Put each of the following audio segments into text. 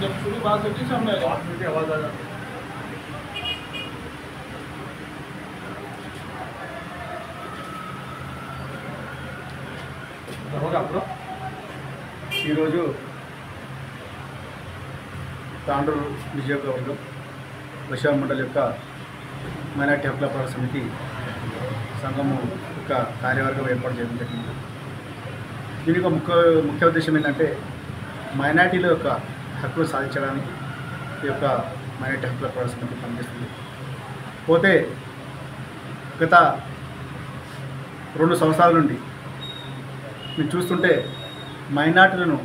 जब शुरू बात होती है सामने आवाज़ आ जाती है। ఈరోజు తాండూరు నియోజకవర్గం వైశాఖ మండలి యొక్క మైనార్టీ హక్కుల పోరాట సమితి సంఘము యొక్క కార్యవర్గం ఏర్పాటు చేయడం జరిగింది. దీనికి ఒక ముఖ్య ఉద్దేశం ఏంటంటే మైనార్టీల యొక్క హక్కులు సాధించడానికి ఈ యొక్క మైనార్టీ హక్కుల పోరాట సమితి పనిచేస్తుంది. పోతే గత 2 సంవత్సరాల నుండి మీరు చూస్తుంటే మైనార్టీలను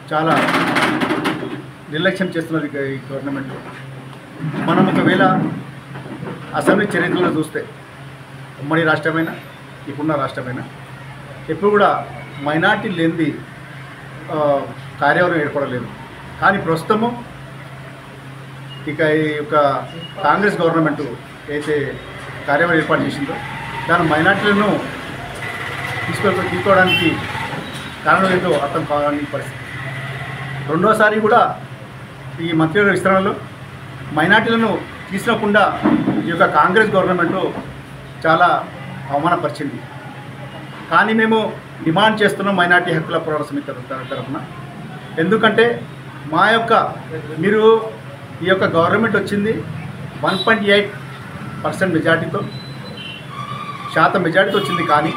చాలా నిర్లక్ష్యం చేస్తున్నది ఈ గవర్నమెంట్. మనం ఒకవేళ అసెంబ్లీ చరిత్రలో చూస్తే ఉమ్మడి రాష్ట్రమైనా ఇప్పుడున్న రాష్ట్రమైనా ఎప్పుడు కూడా మైనార్టీ లేనిది కార్యవర్గం ఏర్పడలేదు. కానీ ప్రస్తుతము ఇక ఈ యొక్క కాంగ్రెస్ గవర్నమెంట్ అయితే కార్యవర్గం ఏర్పాటు చేసిందో దాని మైనార్టీలను తీసుకోవడానికి కారణం ఏంటో అర్థం కావాలని పరిస్థితి. రెండోసారి కూడా ఈ మంత్రివర్గ విస్తరణలో మైనార్టీలను తీసుకోకుండా ఈ యొక్క కాంగ్రెస్ గవర్నమెంట్ చాలా అవమానపరిచింది. కానీ మేము డిమాండ్ చేస్తున్నాం మైనార్టీ హక్కుల పోరాట సమితి తరఫున. ఎందుకంటే మా యొక్క మీరు ఈ యొక్క గవర్నమెంట్ వచ్చింది 1.8% మెజార్టీతో మెజార్టీతో వచ్చింది. కానీ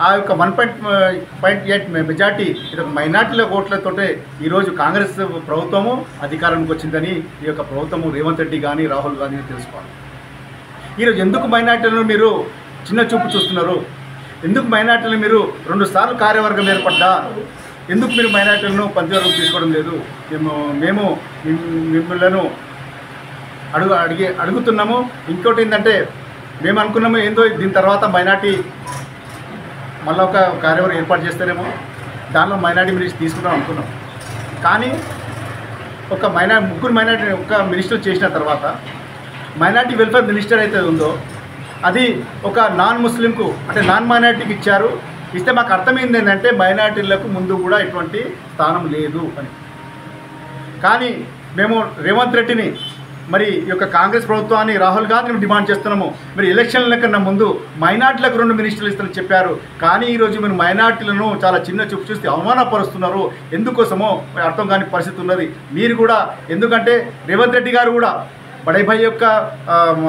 ఆ యొక్క 1.8 మెజార్టీ ఇది మైనార్టీల ఓట్లతోటే ఈరోజు కాంగ్రెస్ ప్రభుత్వము అధికారానికి వచ్చిందని ఈ యొక్క ప్రభుత్వము రేవంత్ రెడ్డి కానీ రాహుల్ గాంధీ తెలుసుకోవాలి. ఈరోజు ఎందుకు మైనార్టీలను మీరు చిన్న చూపు చూస్తున్నారు? ఎందుకు మైనార్టీలు మీరు 2 సార్లు కార్యవర్గం ఏర్పడ్డా ఎందుకు మీరు మైనార్టీలను పంచవర్గం తీసుకోవడం లేదు? మేము మిమ్మల్ని అడుగుతున్నాము. ఇంకోటి ఏంటంటే మేము అనుకున్నాము ఏందో దీని తర్వాత మైనార్టీ మళ్ళీ ఒక కార్యవర్గం ఏర్పాటు చేస్తారేమో, దానిలో మైనార్టీ మినిస్టర్ తీసుకుంటాం అనుకున్నాం. కానీ ముగ్గురు మైనార్టీ ఒక మినిస్టర్ చేసిన తర్వాత మైనార్టీ వెల్ఫేర్ మినిస్టర్ అయితే ఉందో అది ఒక నాన్ ముస్లింకు అంటే నాన్ మైనార్టీకి ఇచ్చారు. ఇస్తే మాకు అర్థమైంది ఏంటంటే మైనార్టీలకు ముందు కూడా ఎటువంటి స్థానం లేదు అని. కానీ మేము రేవంత్ రెడ్డిని మరి ఈ యొక్క కాంగ్రెస్ ప్రభుత్వాన్ని రాహుల్ గాంధీని డిమాండ్ చేస్తున్నాము. మరి ఎలక్షన్ల కన్నా ముందు మైనార్టీలకు 2 మినిస్టర్లు ఇస్తారని చెప్పారు. కానీ ఈరోజు మీరు మైనార్టీలను చాలా చిన్న చూపు చూస్తే అవమానపరుస్తున్నారు. ఎందుకోసమో అర్థం కాని పరిస్థితి ఉన్నది. మీరు కూడా ఎందుకంటే రేవంత్ రెడ్డి గారు కూడా బడై భాయ్ యొక్క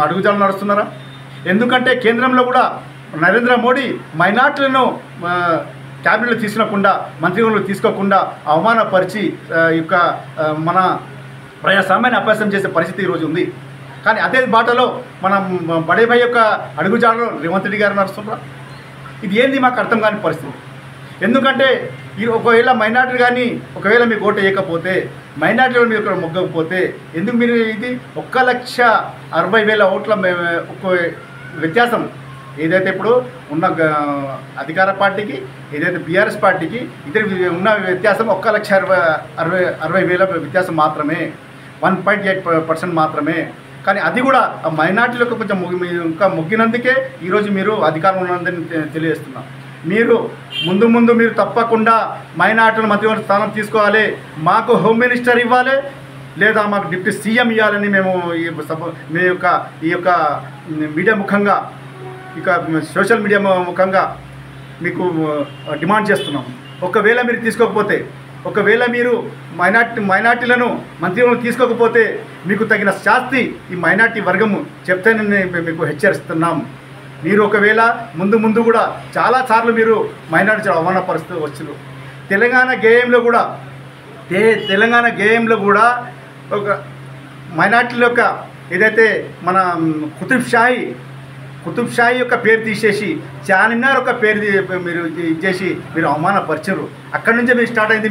అడుగుజాడలు నడుస్తున్నారా? ఎందుకంటే కేంద్రంలో కూడా నరేంద్ర మోడీ మైనార్టీలను క్యాబినెట్లో తీసుకోకుండా మంత్రివర్గంలో తీసుకోకుండా అవమానపరిచి యొక్క మన ప్రజాస్వామ్యాన్ని అపహాస్యం చేసే పరిస్థితి ఈరోజు ఉంది. కానీ అదే బాటలో మనం బడే భాయ్ యొక్క అడుగుజాడలో రేవంత్ రెడ్డి గారు నడుస్తున్నారు. ఇది ఏంది మాకు అర్థం కాని పరిస్థితి. ఎందుకంటే ఒకవేళ మైనార్టీ కానీ ఒకవేళ మీకు ఓటు వేయకపోతే మైనార్టీలో మీరు ఇక్కడ మొగ్గకపోతే ఎందుకు మీరు ఇది 1,60,000 ఓట్ల ఒక వ్యత్యాసం ఏదైతే ఇప్పుడు ఉన్న అధికార పార్టీకి ఏదైతే బీఆర్ఎస్ పార్టీకి ఇద్దరు ఉన్న వ్యత్యాసం 1,60,000 వ్యత్యాసం మాత్రమే, 1.8% మాత్రమే. కానీ అది కూడా మైనార్టీలకు కొంచెం ఇంకా మొగ్గినందుకే ఈరోజు మీరు అధికారం ఉన్నదని తెలియజేస్తున్నాం. మీరు ముందు మీరు తప్పకుండా మైనార్టీల మంత్రివర్గ స్థానం తీసుకోవాలి, మాకు హోమ్ మినిస్టర్ ఇవ్వాలి, లేదా మాకు డిప్యూటీ సీఎం ఇవ్వాలని మేము ఈ యొక్క మీడియా ముఖంగా ఇక సోషల్ మీడియా ముఖంగా మీకు డిమాండ్ చేస్తున్నాం. ఒకవేళ మీరు తీసుకోకపోతే ఒకవేళ మీరు మైనార్టీలను మంత్రివర్గం తీసుకోకపోతే మీకు తగిన శాస్తి ఈ మైనార్టీ వర్గము చెప్తానని మీకు హెచ్చరిస్తున్నాం. మీరు ఒకవేళ ముందు కూడా చాలాసార్లు మీరు మైనార్టీ అవమానపరుస్తూ వచ్చారు. తెలంగాణ గేయంలో కూడా ఒక మైనార్టీల యొక్క ఏదైతే మన కుతుబ్ షాహీ యొక్క పేరు తీసేసి చార్మినార్ యొక్క పేరు మీరు చేసి మీరు అవమానపరిచారు. అక్కడి నుంచే మీరు స్టార్ట్ అయింది,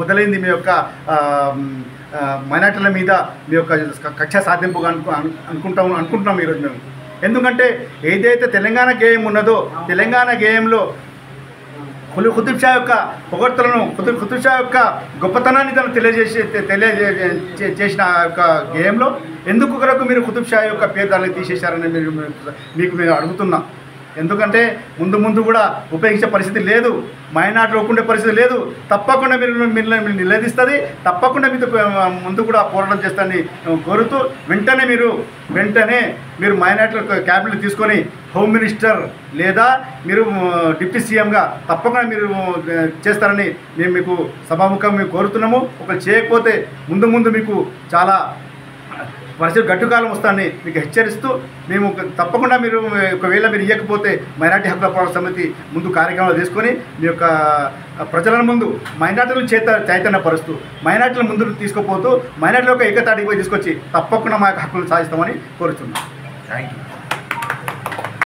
మొదలైంది మీ యొక్క మైనార్టీల మీద మీ యొక్క కక్ష సాధింపుగా అనుకుంటున్నాం ఈరోజు మేము. ఎందుకంటే ఏదైతే తెలంగాణ గేయం ఉన్నదో తెలంగాణ గేయంలో కుతుబ్ షా యొక్క పొగడ్తలను కుతుబ్ షా యొక్క గొప్పతనాన్ని తను తెలియజేసిన యొక్క గేయంలో ఎందుకు కొరకు మీరు కుతుబ్ షా యొక్క పేరు దాన్ని తీసేశారని మేము అడుగుతున్నాం. ఎందుకంటే ముందు కూడా ఉపయోగించే పరిస్థితి లేదు, మైనార్టీలో ఉండే పరిస్థితి లేదు. తప్పకుండా మీరు నిలదీస్తుంది, తప్పకుండా మీతో ముందు కూడా పోరాటం చేస్తానని కోరుతూ వెంటనే మీరు మైనార్టీల క్యాబినెట్ తీసుకొని హోమ్ మినిస్టర్ లేదా మీరు డిప్యూటీ సీఎంగా తప్పకుండా మీరు చేస్తారని మేము మీకు సభాముఖంగా మేము కోరుతున్నాము. ఒకరు చేయకపోతే ముందు మీకు చాలా పరిస్థితి గడ్డుకాలం వస్తానని మీకు హెచ్చరిస్తూ మేము తప్పకుండా మీరు ఒకవేళ మీరు ఇవ్వకపోతే మైనార్టీ హక్కుల పోరాట సమితి ముందు కార్యక్రమాలు తీసుకొని మీ యొక్క ప్రజల ముందు మైనార్టీలను చైతన్యపరుస్తూ మైనార్టీల ముందు తీసుకుపోతూ మైనార్టీల యొక్క ఏకతాటికి పోయి తీసుకొచ్చి తప్పకుండా మా యొక్క హక్కులను సాధిస్తామని కోరుతున్నాం. Thank you.